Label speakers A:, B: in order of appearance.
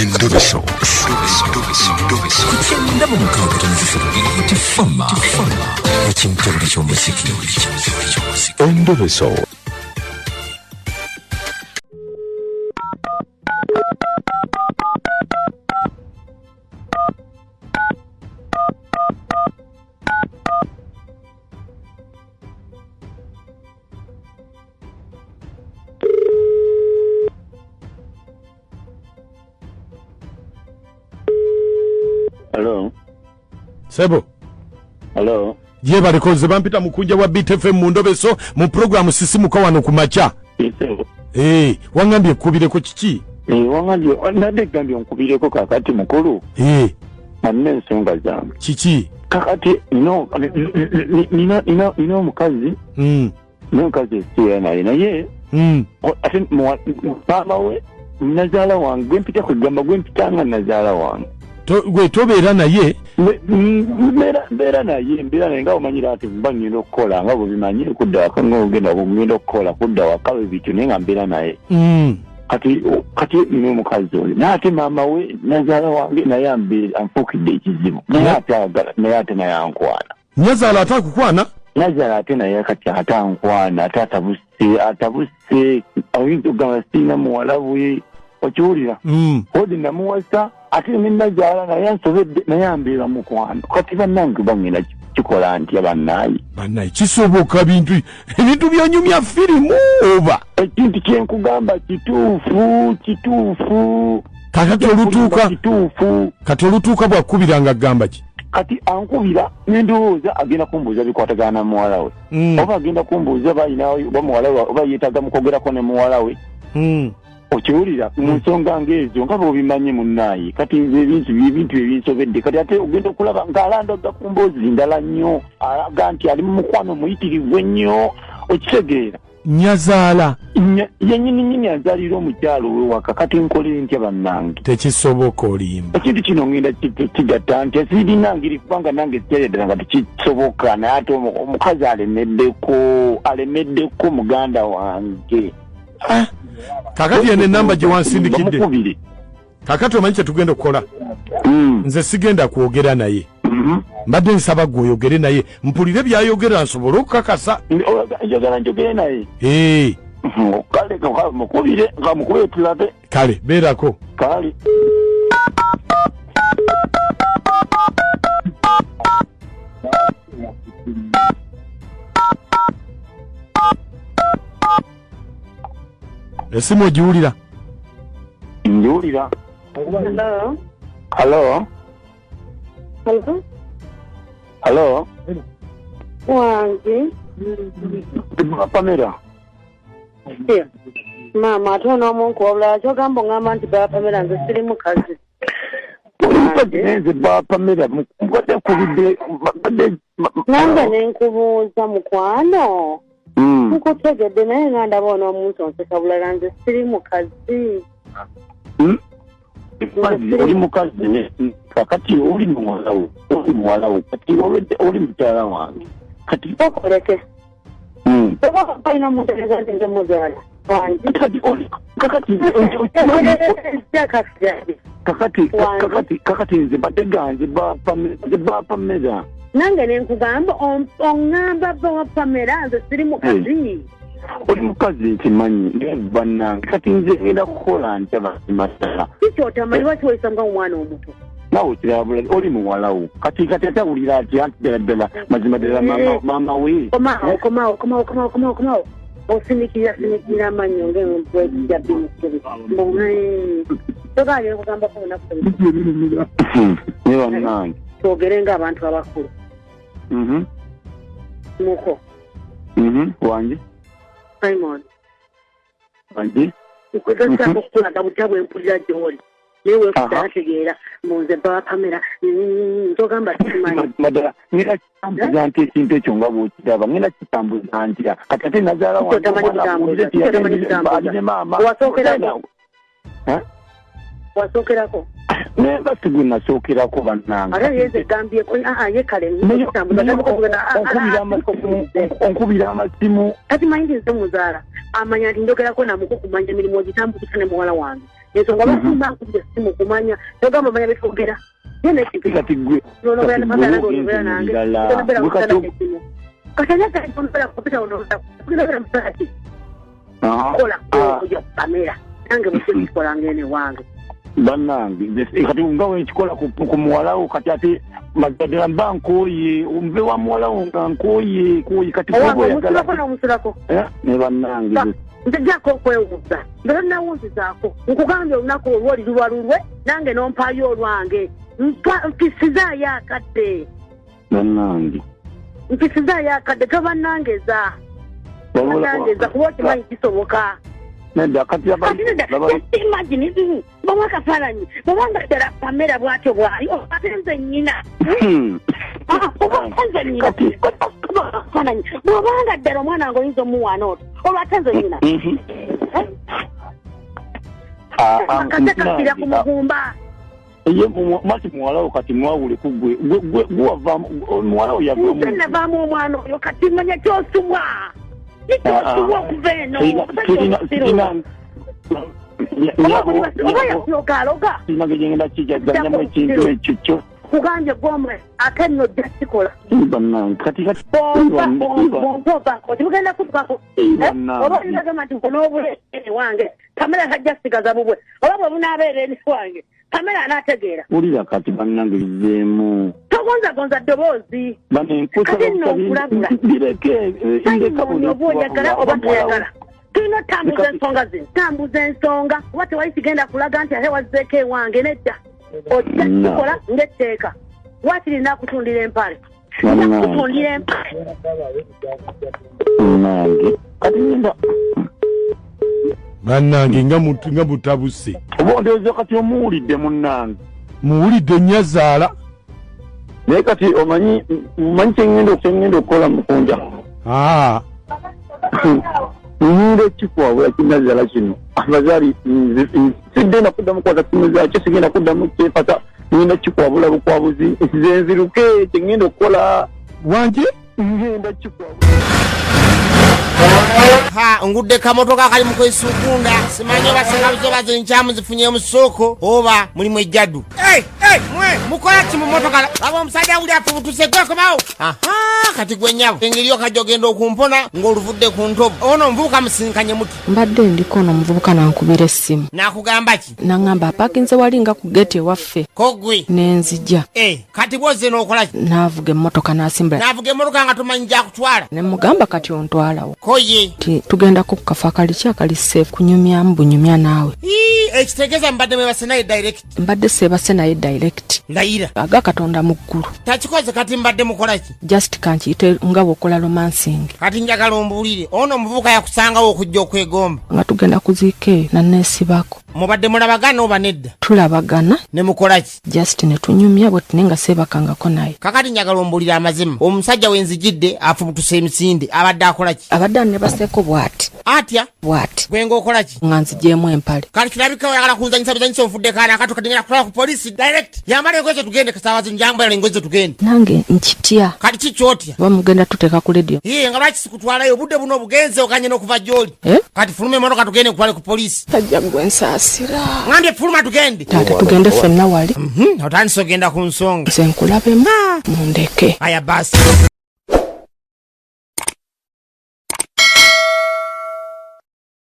A: Endobeso. Kutenda mu mukaaga tonzifiro tifama. Ekintu ky'omuziki. Endobeso.
B: Hello.
C: Sebo.
B: Hello.
C: Je balikoze bampita mukunja wa BTFM mu Ndobeso mu program sisimuka wano ku macha.
B: Sebo.
C: Wangambye kubireko kiki?
B: Wangambye nade gambye nkubireko kakati mukulu. Manne ensonga zange.
C: Kiki?
B: Kakati nina mukazi. Mukazi siya naye. Ate mama we nazala wange mpita kugamba gwe mpitanga nazala wange.
C: Gwe tobeera naye
B: mbera naye nga omanyira ati mba ngenda okukola nga bwe bimanyire kudda waka ngenda okukola kudda waka bityo naye nga mbeera naye kati nina omukazi oyo naye ate maama we nazaala wange naye anfuukidde ekizibu naye ate naye ankwana
C: nazaala ate akukwana
B: nazaala ate naye kati ate ankwana ate atabuse oyinza okugamba sirina muwala we okiwulira odi namuwasa ate ninnazaala naye ansobedde naye ambeera mukwano kati bannange bangenda kikola ntya bannaye
C: kisoboka ebintu byonyumya firimu oba
B: ekintu kyenkugamba kituufu
C: kati olutuuka bwakubiranga agamba ki
B: kati ankubira nendowooza agenda kumbuuza bikwatagana na muwala we oba agenda kumbuuza balinaoba muwala we oba yeetaaga mukwogerako ne muwala we okiwulira mu nsonga ng'ezo nga bw'obimanyi munnaaye kati nze ebintu ebinsobedde kati ate ogenda okulaba ng'alandaga ku mboozi ndala nnyo alaga nti ali mu mukwano muyitirivu ennyo okitegeera
C: nyazaala
B: yennyini azaalira omukyalo we waka kati nkolere ntya bannange
C: tekisoboka olimba
B: ekintu kino ngenda kigatta nti sirina ngeri kubanga nange sikyaleddala nga tekisoboka naye ate omukazi alemeddeko muganda wange
C: kakati yene namba gye wansindikidde kakati omanyi kyetugenda okukola nze sigenda kwogera naye mbadde nsaba gwe oyogere naye mpulire byayogera nsobole okukakasa
B: njogere naye kale mukubire nga mukubire tulabe
C: kale beerako
B: kale
C: esimu ogiwulira
B: ngiwulira halo
D: wange
B: Pamela
D: mama ate onoomuntu wabula kyogamba ngamba nti Pamela nze siri mukazi
B: nze Pamela mbadde kubidde
D: nange nenkubuuza mukwano nkutegedde naye nga ndaba onoomuntu onseka bulala nze siri mukazi
B: oli mukazi kakati oli muwalawo kati oli mukyala wange kati
D: okoleke oba kalina mutegeeza nti nze muzaala wange
B: kakati nze bateganje Pamela
D: nange nenkugamba oŋŋamba Pamela nze siri mukazi
B: oli mukazi nkimanyi bannange kati nze ngenda kukola ntya basimata
D: kikyotamanyi wakiwesa nga omwana omuto
B: nawe kirabula oli muwalawo kati atawulira ati anti ddala mazima ddala maama we
D: komawo osinikira amannyo ng'ekijja bimukubi togaanye nkugambako onaku
B: ne bannange
D: twogere ng'abantu abakulu muko
B: wange
D: Simon
B: wange
D: nkwegazako okukulaga butya bwempulira gy'oli naye weekudalategeera munze Pamela ntogamba simanyi
B: madala ngenda kitambuza nti ekintu ekyo nga bwokiraba ngenda kitambuza ntya kati ate nazaala wangealine maama
D: wasookerako
B: naye basi gwe nasookerako bannange
D: ate yeze egambyeko ye kale
B: onkubira amasimu
D: kati manyi nti nze muzaala amanya nti njogerako namuko kumanya emirimu ogitambukisa ne muwala wange ensonga basimba nkubye simu kumanya yogamba manya bitwogera yene kipika
B: tigwe
D: no bana pagala ndo bana nange katanya ka ikombera kupita unoza kugenda msaki kola kuja kamera nange msikola ngene wange
B: banange kati ngawe ekikola ku muwalawo kati ate magadera banko ye umbe wa muwalawo nkoye koyi kati
D: ko yagala ko musulako
B: ne banange
D: njako kwewuza ngero nawunzi zako nkugambye unako olwoli lwalulwe nange nompayo olwange nkisiza yakadde
B: banange
D: nkisiza yakadde gabanangeza kuba okimanyi kisoboka
B: nenda kati
D: imagine baba kafalanyi babanga ddala kamera bwatyo bwayo atenze nyina atenze nyina kafalanyi babanga ddala omwana ngo yinza omuwaana oto olwo atenze nyina akatekakira ku mugumba
B: ye mati muwalawo kati mwawule kugwe guwava muwalawo
D: yavaamu omwana oyo kati manya kyosubwa nikyosuwa okuva eno
B: sinagenda kijaganyamu ekintu ekyo kyo
D: kuganje gomwe ate nno ojja kikola otibugenda kutubako oba olagamba nti onoobulene wange kamera kajja sigaza bubwe oba bwe bunaabeera eni wange kamera anaategeera
B: ulira kati bannange lizeemu
D: togonzagonza ddoboozi kati nno okulabula oba oyagala oba toyagala tulina otambuza ensonga zino tambuza ensonga oba tewali kigenda kulaga nti ate wazzeeko ewange nedda ojja kikola ng'etteeka waakiri nakutundira empale nakutundira empale
C: bannange nga butabuse
B: oba ndowooza kati omuwulidde munnange
C: muwulidde nnyazaala
B: naye kati omanyi kyengenda okukola mukunja nyinda ekikwabula kinnazaala kino abazaali sidde nakuddamu kwata simu zakyo sigenda kuddamu kyepata nyinda kikwabula bukwabuzi nze nziruke kyengenda okukola
C: wange
B: ngenda kikwabula
E: ngudde kamotoka kali mukwesukunda simanyi basengabuzo baze nkyamu zifunye mu ssoko oba mulimu ejjaddu mwe mukola ki mu motoka aba omusajja uli afubutuse gwekomawo kati gwe nnyabo engeri okajja ogenda okumpona ng'oluvudde ku ntobo ono omuvubuka musinkanye muti
F: mbadde ndiko ono omuvubuka nankubira essimu
E: nakugamba ki
F: naŋŋamba apakinze wali nga ku geeti ewaffe
E: kogwe
F: nenzija
E: kati bwozze n'okola ki
F: naavuga emmotoka n'asimbula
E: naavuga emmotoka nga tomanyi gyakutwala
F: ne mugamba kati ontwalawo
E: koye
F: ti tugendako ku kafa akali akali seefu kunyumyamu bunyumya naawe
E: ekitegeeza mbadde mwebase naye direct
F: mbadde seebase naye direct
E: ndayira
F: aga katonda mu ggulu
E: takikoze kati mbadde mukola ki
F: just kankiyite nga bw'okola romancing
E: kati njagala ombuulire ono omuvubuka yakusangawo okujja okwegomba
F: nga tugenda kuziika eyo nanneesibako
E: mubadde mulabagana oba nedda
F: tulabagana
E: ne mukola ki
F: just ne tunyumya bwe tune nga seebakangako naye
E: kakati njagala ombuulire amazima omusajja wenzijidde afubutuse emisinde abadde akola ki
F: abadde anebaseeko bw'ati
E: atya
F: bw'ati
E: gwe ng'okola ki
F: nga nzigyemu empale
E: kati kirabika oyagala kunzanyisa buzanyisa onfudde kaana akato kati ngenda kutwala ku polisi direct yambala engoye tugende kasaawazi njambala engoye tugende
F: nange nkitya
E: kati kikyotya
F: oba mugenda tuteeka ku ledio
E: nga lwaki sikutwalayo obudde buno obugenze okanye n'okuva gy'oli kati fuluma emotoka tugende kutwale ku polisi
F: tajja gwe nsaasira
E: ngambye fuluma tugende
F: taata tugende ffenna wali
E: otandise ogenda ku nsonga
F: nze nkulabemu mundeke
E: aya basi